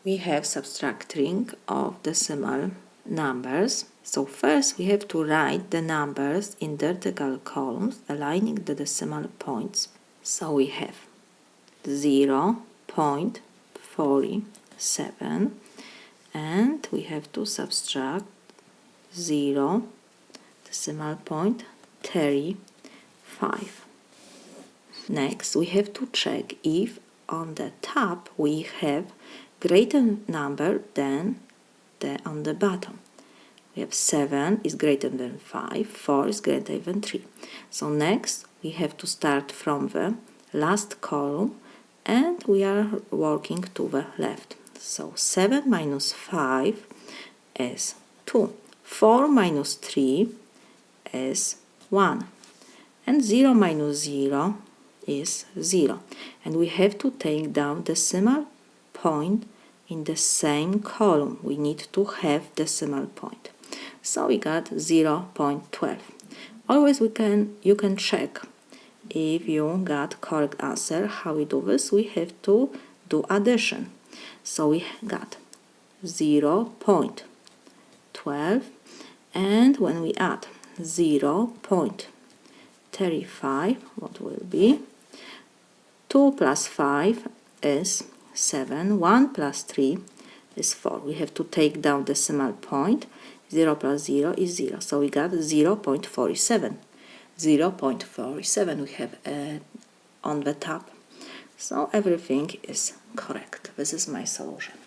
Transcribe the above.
we have subtracting of decimal numbers. So first we have to write the numbers in vertical columns, aligning the decimal points. So we have 0.47 and we have to subtract 0 decimal point 35. Next we have to check if on the top we have greater number than on the bottom. We have 7 is greater than 5, 4 is greater than 3. So next we have to start from the last column and we are working to the left. So 7 minus 5 is 2, 4 minus 3 is 1, and 0 minus 0 is 0. And we have to take down decimal point in the same column. We need to have decimal point. So we got 0.12. Always you can check if you got correct answer. How we do this? We have to do addition. So we got 0.12, and when we add 0.35, what will be? 2 plus 5 is 7, 1 plus 3 is 4. We have to take down decimal point. 0 plus 0 is 0. So we got 0.47. 0.47 we have on the top. So everything is correct. This is my solution.